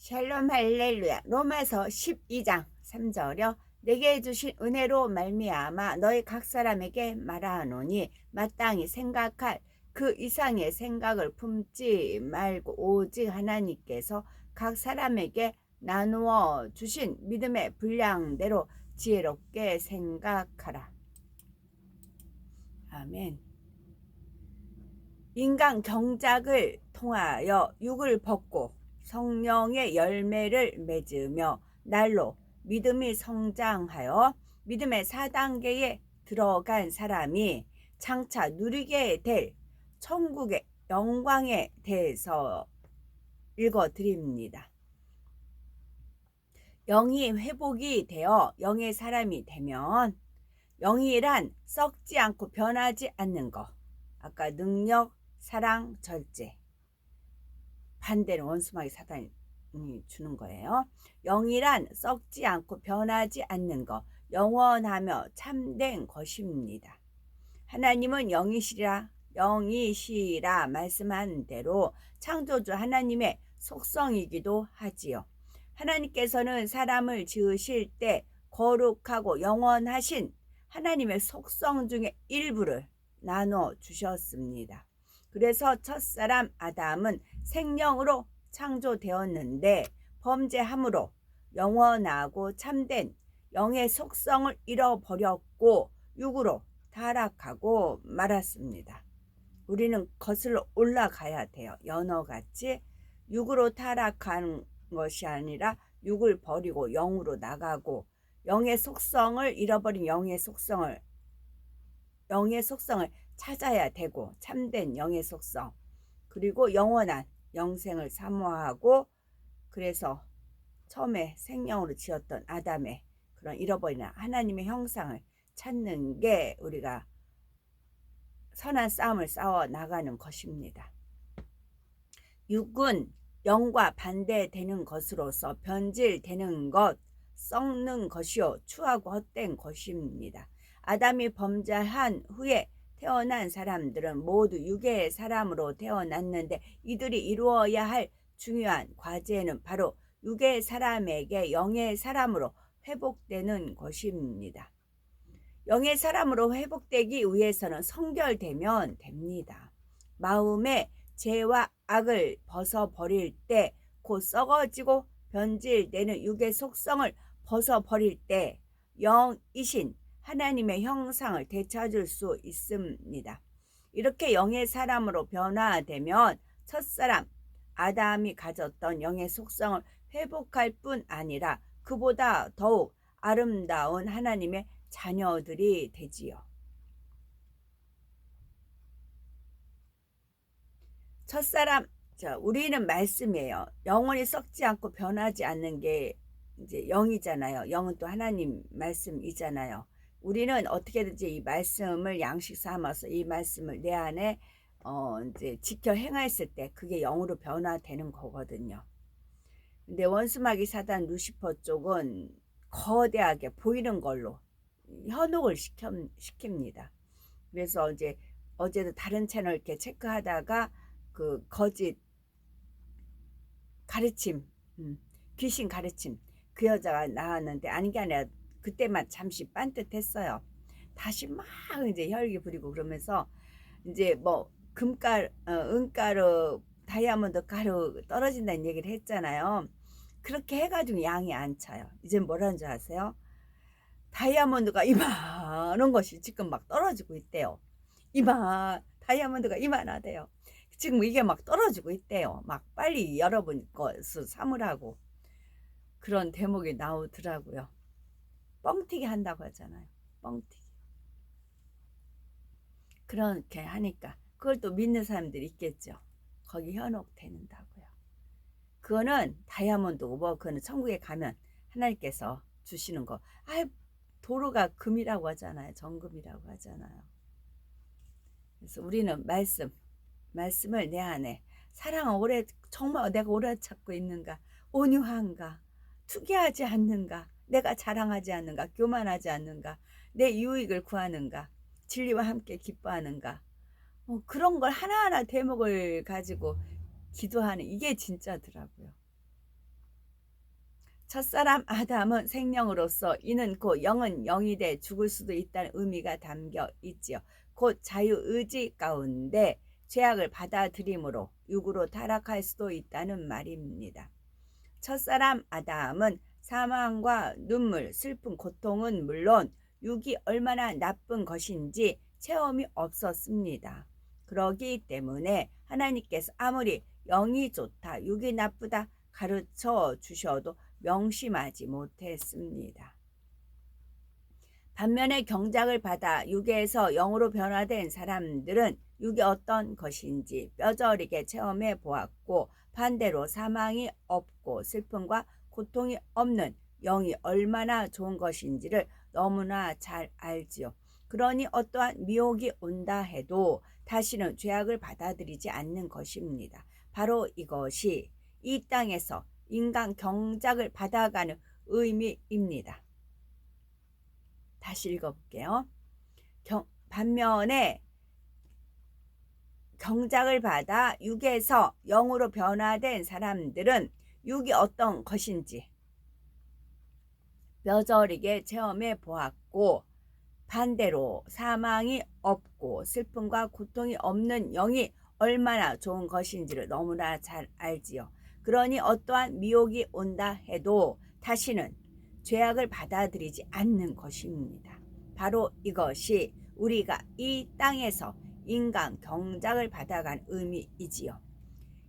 샬롬 할렐루야. 로마서 12장 3절여 내게 주신 은혜로 말미암아 너희 각 사람에게 말하노니 마땅히 생각할 그 이상의 생각을 품지 말고 오직 하나님께서 각 사람에게 나누어 주신 믿음의 분량대로 지혜롭게 생각하라. 아멘. 인간 경작을 통하여 육을 벗고 성령의 열매를 맺으며 날로 믿음이 성장하여 믿음의 4단계에 들어간 사람이 장차 누리게 될 천국의 영광에 대해서 읽어드립니다. 영이 회복이 되어 영의 사람이 되면, 영이란 썩지 않고 변하지 않는 것, 아까 능력, 사랑, 절제, 반대는 원수마귀 사단이 주는 거예요. 영이란 썩지 않고 변하지 않는 것, 영원하며 참된 것입니다. 하나님은 영이시라 말씀한 대로 창조주 하나님의 속성이기도 하지요. 하나님께서는 사람을 지으실 때 거룩하고 영원하신 하나님의 속성 중에 일부를 나눠 주셨습니다. 그래서 첫사람 아담은 생명으로 창조되었는데 범죄함으로 영원하고 참된 영의 속성을 잃어버렸고 육으로 타락하고 말았습니다. 우리는 거슬러 올라가야 돼요. 연어같이 육으로 타락한 것이 아니라 육을 버리고 영으로 나가고 영의 속성을 잃어버린 영의 속성을 찾아야 되고, 참된 영의 속성, 그리고 영원한 영생을 사모하고, 그래서 처음에 생명으로 지었던 아담의 그런 잃어버린 하나님의 형상을 찾는 게 우리가 선한 싸움을 싸워 나가는 것입니다. 육은 영과 반대되는 것으로서 변질되는 것, 썩는 것이요 추하고 헛된 것입니다. 아담이 범죄한 후에 태어난 사람들은 모두 육의 사람으로 태어났는데 이들이 이루어야 할 중요한 과제는 바로 육의 사람에게 영의 사람으로 회복되는 것입니다. 영의 사람으로 회복되기 위해서는 성결되면 됩니다. 마음의 죄와 악을 벗어버릴 때, 곧 썩어지고 변질되는 육의 속성을 벗어버릴 때 영이신 하나님의 형상을 되찾을 수 있습니다. 이렇게 영의 사람으로 변화되면 첫사람 아담이 가졌던 영의 속성을 회복할 뿐 아니라 그보다 더욱 아름다운 하나님의 자녀들이 되지요. 첫사람, 우리는 말씀이에요. 영원히 썩지 않고 변하지 않는 게 이제 영이잖아요. 영은 또 하나님 말씀이잖아요. 우리는 어떻게든지 이 말씀을 양식 삼아서 이 말씀을 내 안에 이제 지켜 행했을 때 그게 영으로 변화되는 거거든요. 근데 원수마귀 사단 루시퍼 쪽은 거대하게 보이는 걸로 현혹을 시킵니다. 그래서 이제 어제도 다른 채널 이렇게 체크하다가 그 거짓 가르침, 귀신 가르침, 그 여자가 나왔는데 아닌 게 아니라 그때만 잠시 빤듯했어요. 다시 막 이제 혈기 부리고 그러면서 이제 뭐 금가루, 은가루, 다이아몬드 가루 떨어진다는 얘기를 했잖아요. 그렇게 해가지고 양이 안 차요. 이제 뭐라는 줄 아세요? 다이아몬드가 이만한 것이 지금 막 떨어지고 있대요. 다이아몬드가 이만하대요. 지금 이게 막 떨어지고 있대요. 막 빨리 여러분 것을 삼으라고 그런 대목이 나오더라고요. 뻥튀기 한다고 하잖아요. 뻥튀기. 그렇게 하니까 그걸 또 믿는 사람들이 있겠죠. 거기 현혹되는다고요. 그거는 다이아몬드고 뭐 그거는 천국에 가면 하나님께서 주시는 거. 도로가 금이라고 하잖아요. 정금이라고 하잖아요. 그래서 우리는 말씀을 내 안에, 사랑은 정말 내가 오래 찾고 있는가, 온유한가, 투기하지 않는가, 내가 자랑하지 않는가, 교만하지 않는가, 내 유익을 구하는가, 진리와 함께 기뻐하는가, 그런 걸 하나하나 대목을 가지고 기도하는 이게 진짜더라고요. 첫사람 아담은 생명으로서 이는 곧 영은 영이 돼 죽을 수도 있다는 의미가 담겨 있지요. 곧 자유의지 가운데 죄악을 받아들임으로 육으로 타락할 수도 있다는 말입니다. 첫사람 아담은 사망과 눈물, 슬픔, 고통은 물론 육이 얼마나 나쁜 것인지 체험이 없었습니다. 그러기 때문에 하나님께서 아무리 영이 좋다, 육이 나쁘다 가르쳐 주셔도 명심하지 못했습니다. 반면에 경작을 받아 육에서 영으로 변화된 사람들은 육이 어떤 것인지 뼈저리게 체험해 보았고, 반대로 사망이 없고 슬픔과 고통이 없는 영이 얼마나 좋은 것인지를 너무나 잘 알지요. 그러니 어떠한 미혹이 온다 해도 다시는 죄악을 받아들이지 않는 것입니다. 바로 이것이 이 땅에서 인간 경작을 받아가는 의미입니다. 다시 읽어볼게요. 반면에 경작을 받아 육에서 영으로 변화된 사람들은 육이 어떤 것인지 뼈저리게 체험해 보았고, 반대로 사망이 없고 슬픔과 고통이 없는 영이 얼마나 좋은 것인지를 너무나 잘 알지요. 그러니 어떠한 미혹이 온다 해도 다시는 죄악을 받아들이지 않는 것입니다. 바로 이것이 우리가 이 땅에서 인간 경작을 받아간 의미이지요.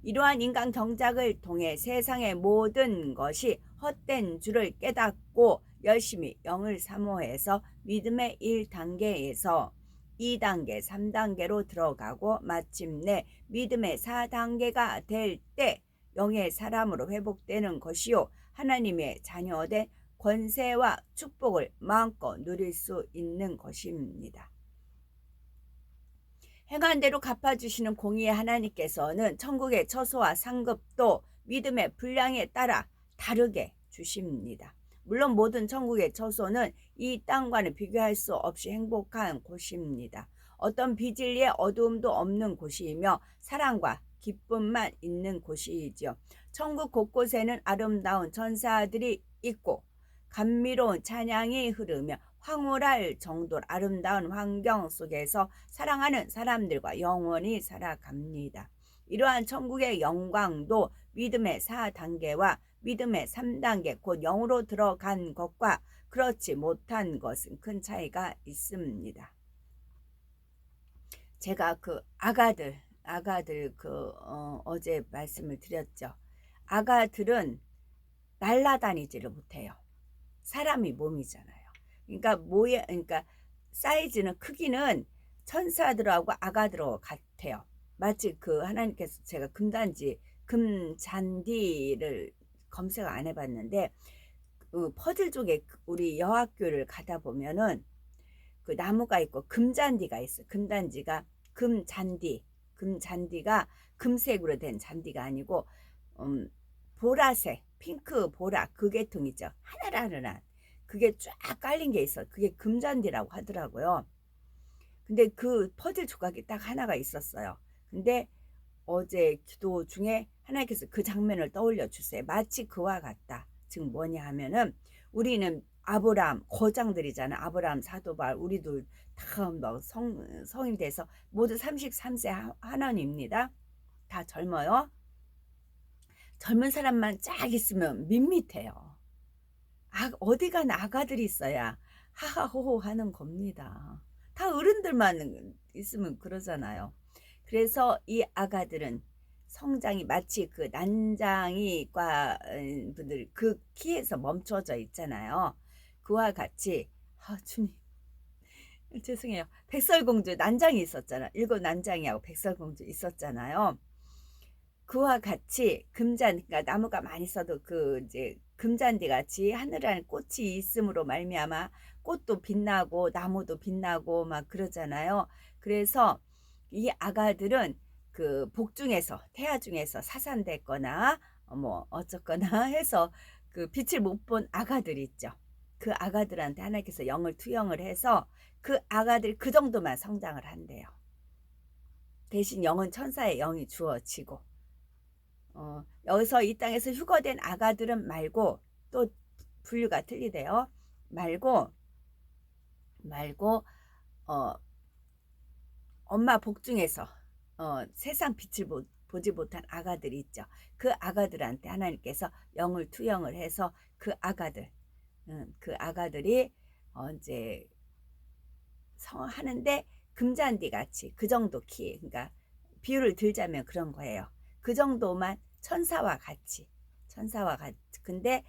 이러한 인간 경작을 통해 세상의 모든 것이 헛된 줄을 깨닫고 열심히 영을 사모해서 믿음의 1단계에서 2단계, 3단계로 들어가고 마침내 믿음의 4단계가 될 때 영의 사람으로 회복되는 것이요, 하나님의 자녀된 권세와 축복을 마음껏 누릴 수 있는 것입니다. 행한 대로 갚아주시는 공의의 하나님께서는 천국의 처소와 상급도 믿음의 분량에 따라 다르게 주십니다. 물론 모든 천국의 처소는 이 땅과는 비교할 수 없이 행복한 곳입니다. 어떤 비진리의 어두움도 없는 곳이며 사랑과 기쁨만 있는 곳이지요. 천국 곳곳에는 아름다운 천사들이 있고 감미로운 찬양이 흐르며 황홀할 정도로 아름다운 환경 속에서 사랑하는 사람들과 영원히 살아갑니다. 이러한 천국의 영광도 믿음의 4단계와 믿음의 3단계 곧 영으로 들어간 것과 그렇지 못한 것은 큰 차이가 있습니다. 제가 그 아가들 어제 말씀을 드렸죠. 아가들은 날아다니지를 못해요. 사람이 몸이잖아요. 그러니까 사이즈는, 크기는 천사들하고 아가들하고 같아요. 마치 그 하나님께서, 제가 금잔디를 검색 안 해봤는데 퍼즐 쪽에 우리 여학교를 가다 보면은 그 나무가 있고 금잔디가 있어요. 금잔디가 금색으로 된 잔디가 아니고 보라색, 핑크 보라, 그 계통 있죠. 하늘하늘한 그게 쫙 깔린 게 있어. 그게 금잔디라고 하더라고요. 근데 그 퍼즐 조각이 딱 하나가 있었어요. 근데 어제 기도 중에 하나님께서 그 장면을 떠올려 주세요. 마치 그와 같다. 즉 뭐냐 하면은 우리는 아브라함 거장들이잖아. 아브라함, 사도바울, 우리도 다 성인 돼서 모두 33세 하나님입니다. 다 젊어요. 젊은 사람만 쫙 있으면 밋밋해요. 어디 가나 아가들이 있어야 하하호호 하는 겁니다. 다 어른들만 있으면 그러잖아요. 그래서 이 아가들은 성장이 마치 그 난장이과 분들 그 키에서 멈춰져 있잖아요. 그와 같이 주님 죄송해요. 백설공주 난장이 있었잖아. 7난장이하고 백설공주 있었잖아요. 그와 같이 그러니까 나무가 많이 써도 이제 금잔디 같이 하늘에 꽃이 있음으로 말미암아 꽃도 빛나고 나무도 빛나고 막 그러잖아요. 그래서 이 아가들은 그 복중에서 태아 중에서 사산됐거나 뭐 어쩌거나 해서 그 빛을 못 본 아가들 있죠. 그 아가들한테 하나님께서 영을 투영을 해서 그 아가들이 그 정도만 성장을 한대요. 대신 영은 천사의 영이 주어지고 여기서 이 땅에서 휴거된 아가들은 말고 또 분류가 틀리대요. 말고 어, 엄마 복 중에서 세상 빛을 보지 못한 아가들이 있죠. 그 아가들한테 하나님께서 영을 투영을 해서 그 아가들, 그 아가들이 이제 하는데 금잔디 같이 그 정도 키, 그러니까 비유를 들자면 그런 거예요. 그 정도만 천사와 같이. 근데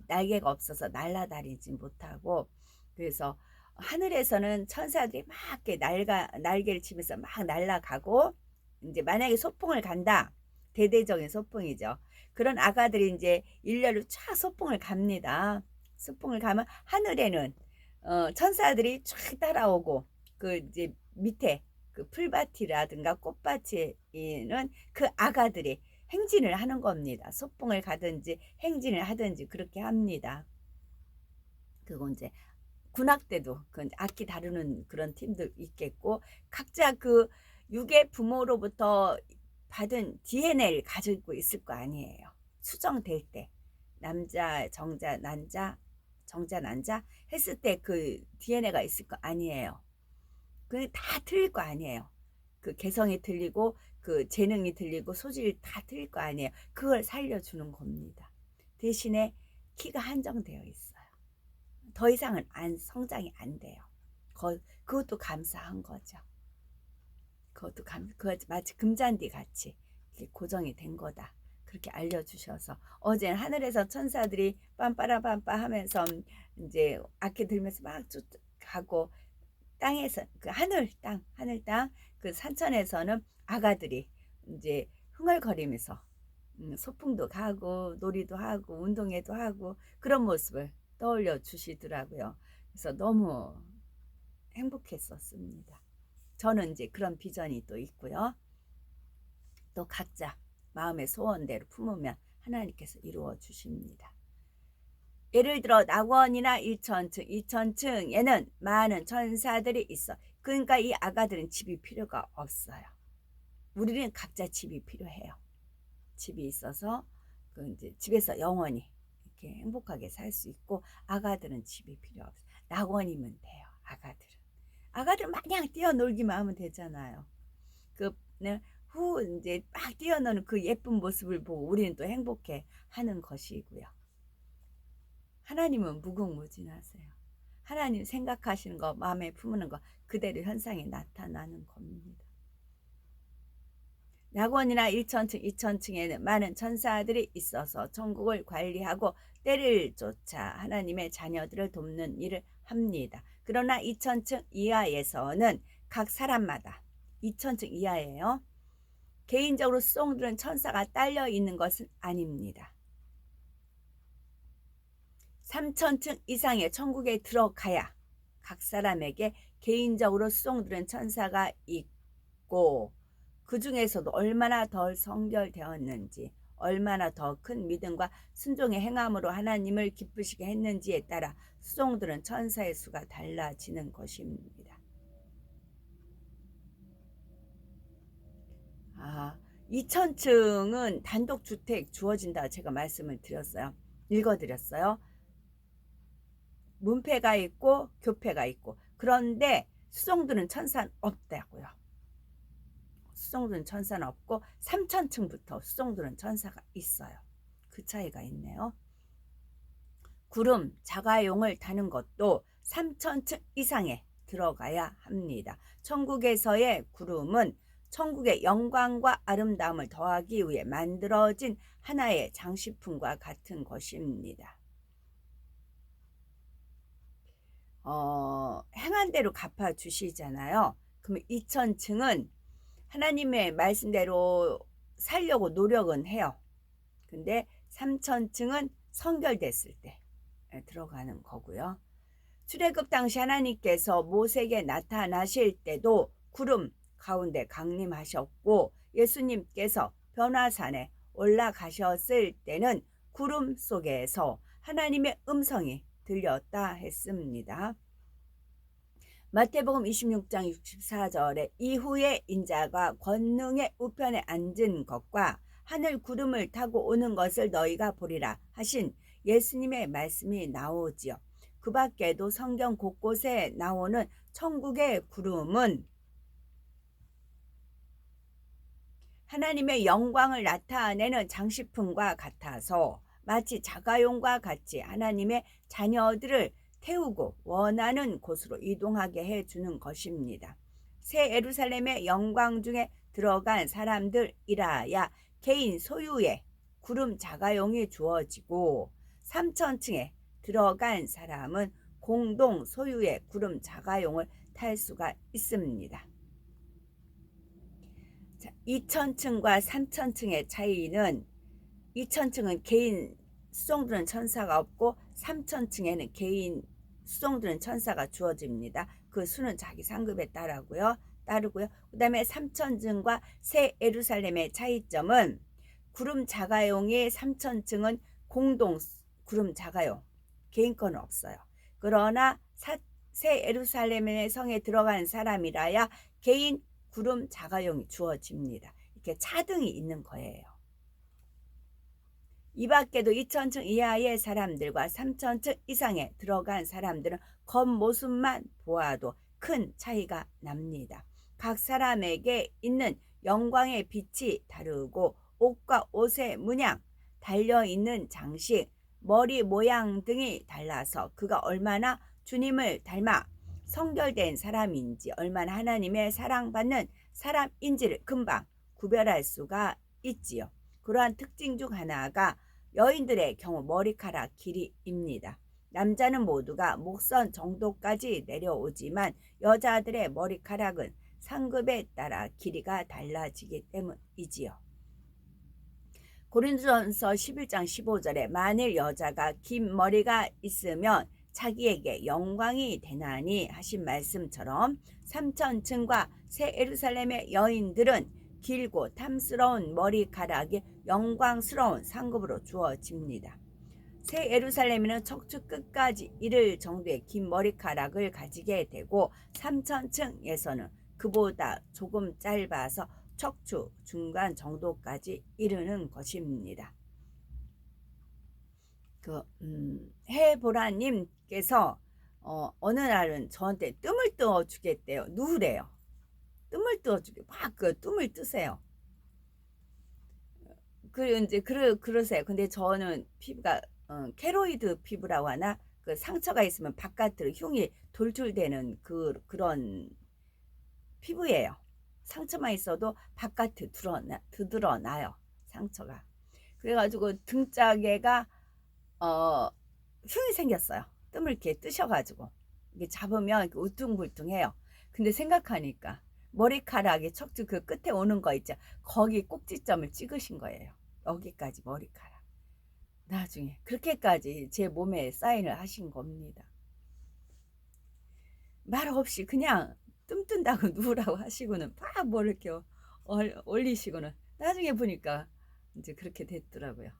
날개가 없어서 날아다니지 못하고, 그래서 하늘에서는 천사들이 막 이렇게 날개를 치면서 막 날아가고, 이제 만약에 소풍을 간다, 대대적인 소풍이죠. 그런 아가들이 이제 일렬로 쫙 소풍을 갑니다. 소풍을 가면 하늘에는 천사들이 쫙 따라오고, 그 이제 밑에 그 풀밭이라든가 꽃밭에는 그 아가들이 행진을 하는 겁니다. 소풍을 가든지 행진을 하든지 그렇게 합니다. 그리고 이제 군악 때도 그 악기 다루는 그런 팀도 있겠고, 각자 그 육의 부모로부터 받은 DNA를 가지고 있을 거 아니에요. 수정될 때 남자 정자 난자 정자 난자 했을 때 그 DNA가 있을 거 아니에요. 그 다 틀릴 거 아니에요. 그 개성이 틀리고 그 재능이 틀리고 소질이 다 틀릴 거 아니에요. 그걸 살려주는 겁니다. 대신에 키가 한정되어 있어요. 더 이상은 성장이 안 돼요. 그것도 감사한 거죠. 그것도 마치 금잔디 같이 고정이 된 거다. 그렇게 알려주셔서 어제 하늘에서 천사들이 빰빠라빰빠 하면서 이제 악기 들면서 막 가고, 땅에서 그 하늘 땅 그 산천에서는 아가들이 이제 흥얼거리면서 소풍도 가고 놀이도 하고 운동회도 하고 그런 모습을 떠올려 주시더라고요. 그래서 너무 행복했었습니다. 저는 이제 그런 비전이 또 있고요. 또 각자 마음의 소원대로 품으면 하나님께서 이루어 주십니다. 예를 들어 낙원이나 1천층, 2천층에는 많은 천사들이 있어. 그러니까 이 아가들은 집이 필요가 없어요. 우리는 각자 집이 필요해요. 집이 있어서 그 이제 집에서 영원히 이렇게 행복하게 살 수 있고, 아가들은 집이 필요 없어요. 낙원이면 돼요. 아가들은 마냥 뛰어놀기만 하면 되잖아요. 이제 막 뛰어노는 그 예쁜 모습을 보고 우리는 또 행복해 하는 것이고요. 하나님은 무궁무진하세요. 하나님 생각하시는 거, 마음에 품는 거 그대로 현상이 나타나는 겁니다. 낙원이나 1천층, 2천층에는 많은 천사들이 있어서 천국을 관리하고 때를 쫓아 하나님의 자녀들을 돕는 일을 합니다. 그러나 2천층 이하에서는 각 사람마다 2천층 이하예요. 개인적으로 수종들은 천사가 딸려 있는 것은 아닙니다. 3천층 이상의 천국에 들어가야 각 사람에게 개인적으로 수종들은 천사가 있고, 그 중에서도 얼마나 덜 성결되었는지, 얼마나 더 큰 믿음과 순종의 행함으로 하나님을 기쁘시게 했는지에 따라 수종들은 천사의 수가 달라지는 것입니다. 2천층은 단독주택 주어진다 제가 말씀을 드렸어요. 읽어드렸어요. 문패가 있고 교패가 있고, 그런데 수종들은 천사는 없다고요. 수종들은 천사는 없고 3천층부터 수종들은 천사가 있어요. 그 차이가 있네요. 구름, 자가용을 타는 것도 3천층 이상에 들어가야 합니다. 천국에서의 구름은 천국의 영광과 아름다움을 더하기 위해 만들어진 하나의 장식품과 같은 것입니다. 행한 대로 갚아주시잖아요. 그럼 2천층은 하나님의 말씀대로 살려고 노력은 해요. 근데 3천층은 성결됐을 때 들어가는 거고요. 출애굽 당시 하나님께서 모세에게 나타나실 때도 구름 가운데 강림하셨고, 예수님께서 변화산에 올라가셨을 때는 구름 속에서 하나님의 음성이 들렸다 했습니다. 마태복음 26장 64절에 이후에 인자가 권능의 우편에 앉은 것과 하늘 구름을 타고 오는 것을 너희가 보리라 하신 예수님의 말씀이 나오지요. 그 밖에도 성경 곳곳에 나오는 천국의 구름은 하나님의 영광을 나타내는 장식품과 같아서 마치 자가용과 같이 하나님의 자녀들을 태우고 원하는 곳으로 이동하게 해주는 것입니다. 새 예루살렘의 영광 중에 들어간 사람들이라야 개인 소유의 구름 자가용이 주어지고 3천층에 들어간 사람은 공동 소유의 구름 자가용을 탈 수가 있습니다. 2천층과 3천층의 차이는 2천층은 개인 수종드는 천사가 없고 3천층에는 개인 수종드는 천사가 주어집니다. 그 수는 자기 상급에 따르고요. 그 다음에 3천층과 새 예루살렘의 차이점은 구름 자가용의 3천층은 공동 구름 자가용, 개인 거는 없어요. 그러나 새 예루살렘의 성에 들어간 사람이라야 개인 구름 자가용이 주어집니다. 이렇게 차등이 있는 거예요. 이 밖에도 2천층 이하의 사람들과 3천층 이상에 들어간 사람들은 겉모습만 보아도 큰 차이가 납니다. 각 사람에게 있는 영광의 빛이 다르고 옷과 옷의 문양, 달려있는 장식, 머리 모양 등이 달라서 그가 얼마나 주님을 닮아 성결된 사람인지, 얼마나 하나님의 사랑받는 사람인지를 금방 구별할 수가 있지요. 그러한 특징 중 하나가 여인들의 경우 머리카락 길이입니다. 남자는 모두가 목선 정도까지 내려오지만 여자들의 머리카락은 상급에 따라 길이가 달라지기 때문이지요. 고린도전서 11장 15절에 만일 여자가 긴 머리가 있으면 자기에게 영광이 되나니 하신 말씀처럼 3천층과 새 예루살렘의 여인들은 길고 탐스러운 머리카락이 영광스러운 상급으로 주어집니다. 새 예루살렘에는 척추 끝까지 이를 정도의 긴 머리카락을 가지게 되고 3천층에서는 그보다 조금 짧아서 척추 중간 정도까지 이르는 것입니다. 해보라님께서 어느 날은 저한테 뜸을 떠 주겠대요. 누우래요. 뜸을 떠 주게 막 그 뜸을 뜨세요. 그러세요. 근데 저는 피부가 케로이드 피부라고 하나, 그 상처가 있으면 바깥으로 흉이 돌출되는 그런 피부예요. 상처만 있어도 바깥에 드러나요. 상처가. 그래가지고 등짝에가 흉이 생겼어요. 뜸을 이렇게 뜨셔가지고 이게 잡으면 이렇게 우퉁불퉁해요. 근데 생각하니까 머리카락이 척추 그 끝에 오는 거 있죠. 거기 꼭지점을 찍으신 거예요. 여기까지 머리카락. 나중에 그렇게까지 제 몸에 사인을 하신 겁니다. 말 없이 그냥 뜸 뜬다고 누우라고 하시고는 막 뭘 이렇게 올리시고는 나중에 보니까 이제 그렇게 됐더라고요.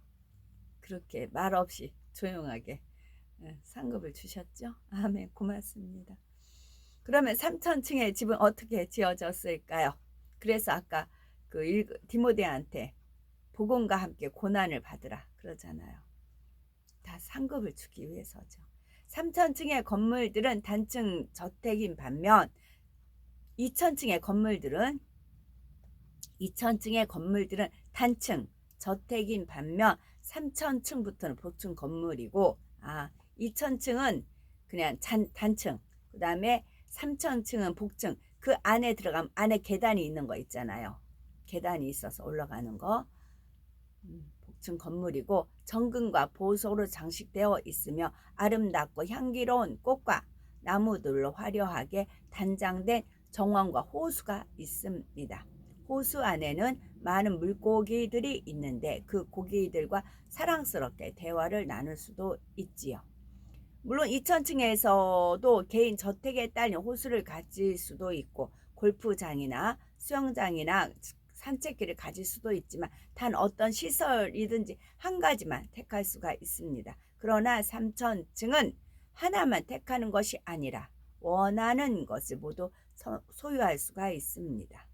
그렇게 말 없이 조용하게 상급을 주셨죠. 아멘. 고맙습니다. 그러면 3천층의 집은 어떻게 지어졌을까요? 그래서 아까 그 디모데한테 복음과 함께 고난을 받으라 그러잖아요. 다 상급을 주기 위해서죠. 3천층의 건물들은 단층 저택인 반면 2천층의 건물들은 단층 저택인 반면 3천층부터는 보층 건물이고 2천층은 그냥 단층, 그 다음에 3천층은 복층. 그 안에 들어가면 안에 계단이 있는 거 있잖아요. 계단이 있어서 올라가는 거 복층 건물이고 정금과 보석으로 장식되어 있으며 아름답고 향기로운 꽃과 나무들로 화려하게 단장된 정원과 호수가 있습니다. 호수 안에는 많은 물고기들이 있는데 그 고기들과 사랑스럽게 대화를 나눌 수도 있지요. 물론 2천층에서도 개인 저택에 딸린 호수를 가질 수도 있고 골프장이나 수영장이나 산책길을 가질 수도 있지만 단 어떤 시설이든지 한 가지만 택할 수가 있습니다. 그러나 3천층은 하나만 택하는 것이 아니라 원하는 것을 모두 소유할 수가 있습니다.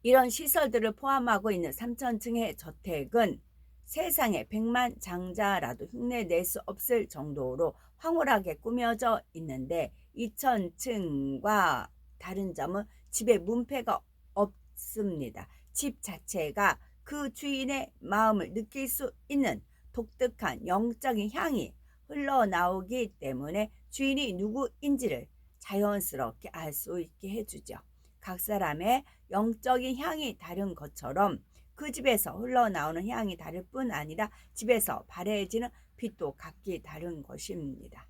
이런 시설들을 포함하고 있는 3천층의 저택은 세상에 100만 장자라도 흉내낼 수 없을 정도로 황홀하게 꾸며져 있는데 2000층과 다른 점은 집에 문패가 없습니다. 집 자체가 그 주인의 마음을 느낄 수 있는 독특한 영적인 향이 흘러나오기 때문에 주인이 누구인지를 자연스럽게 알 수 있게 해주죠. 각 사람의 영적인 향이 다른 것처럼 그 집에서 흘러나오는 향이 다를 뿐 아니라 집에서 발해지는 빛도 각기 다른 것입니다.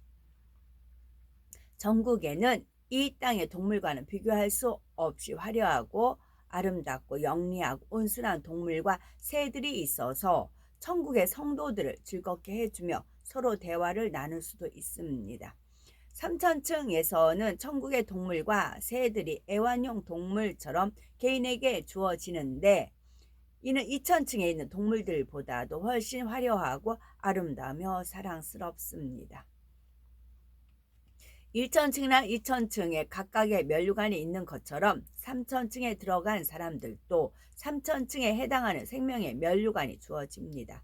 전국에는 이 땅의 동물과는 비교할 수 없이 화려하고 아름답고 영리하고 온순한 동물과 새들이 있어서 천국의 성도들을 즐겁게 해주며 서로 대화를 나눌 수도 있습니다. 3000층에서는 천국의 동물과 새들이 애완용 동물처럼 개인에게 주어지는데 이는 2000층에 있는 동물들보다도 훨씬 화려하고 아름다우며 사랑스럽습니다. 1000층이나 2000층에 각각의 면류관이 있는 것처럼 3000층에 들어간 사람들도 3000층에 해당하는 생명의 면류관이 주어집니다.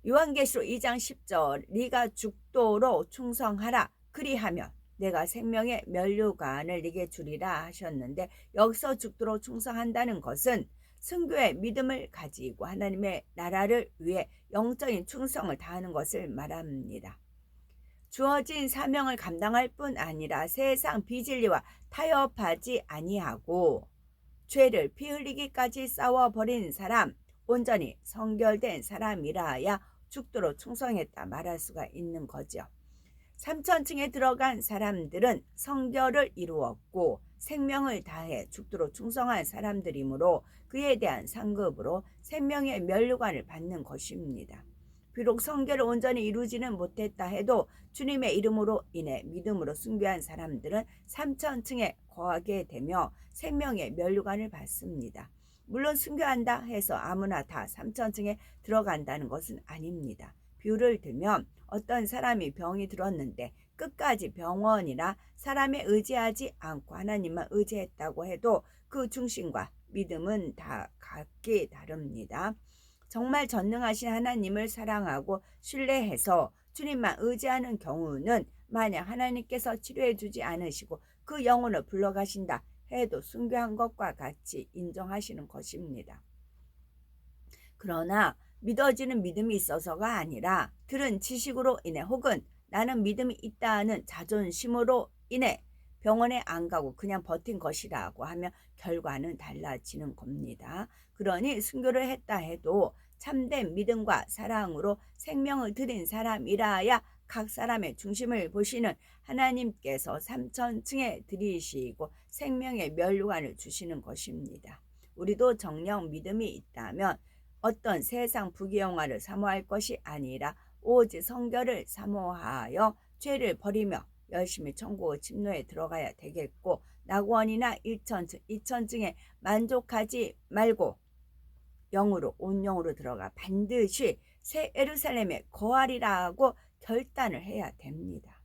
요한계시록 2장 10절 네가 죽도록 충성하라 그리하면 내가 생명의 면류관을 네게 주리라 하셨는데 여기서 죽도록 충성한다는 것은 순교의 믿음을 가지고 하나님의 나라를 위해 영적인 충성을 다하는 것을 말합니다. 주어진 사명을 감당할 뿐 아니라 세상 비진리와 타협하지 아니하고 죄를 피 흘리기까지 싸워버린 사람, 온전히 성결된 사람이라야 죽도록 충성했다 말할 수가 있는 거죠. 3000층에 들어간 사람들은 성결을 이루었고 생명을 다해 죽도록 충성한 사람들이므로 그에 대한 상급으로 생명의 면류관을 받는 것입니다. 비록 성결을 온전히 이루지는 못했다 해도 주님의 이름으로 인해 믿음으로 순교한 사람들은 3000층에 거하게 되며 생명의 면류관을 받습니다. 물론 순교한다 해서 아무나 다 3000층에 들어간다는 것은 아닙니다. 비유를 들면 어떤 사람이 병이 들었는데 끝까지 병원이나 사람에 의지하지 않고 하나님만 의지했다고 해도 그 중심과 믿음은 다 각기 다릅니다. 정말 전능하신 하나님을 사랑하고 신뢰해서 주님만 의지하는 경우는 만약 하나님께서 치료해 주지 않으시고 그 영혼을 불러가신다 해도 순교한 것과 같이 인정하시는 것입니다. 그러나 믿어지는 믿음이 있어서가 아니라 들은 지식으로 인해 혹은 나는 믿음이 있다는 자존심으로 인해 병원에 안 가고 그냥 버틴 것이라고 하면 결과는 달라지는 겁니다. 그러니 순교를 했다 해도 참된 믿음과 사랑으로 생명을 드린 사람이라야 각 사람의 중심을 보시는 하나님께서 3000층에 들이시고 생명의 면류관을 주시는 것입니다. 우리도 정녕 믿음이 있다면 어떤 세상 부귀영화를 사모할 것이 아니라 오직 성결을 사모하여 죄를 버리며 열심히 천국의 침노에 들어가야 되겠고 낙원이나 1000층, 2000층에 만족하지 말고 영으로 온 영으로 들어가 반드시 새 예루살렘에 거하리라고 결단을 해야 됩니다.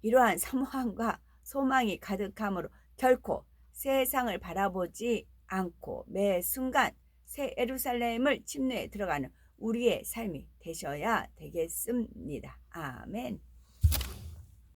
이러한 사모함과 소망이 가득함으로 결코 세상을 바라보지 않고 매 순간 새 예루살렘을 침례에 들어가는 우리의 삶이 되셔야 되겠습니다. 아멘.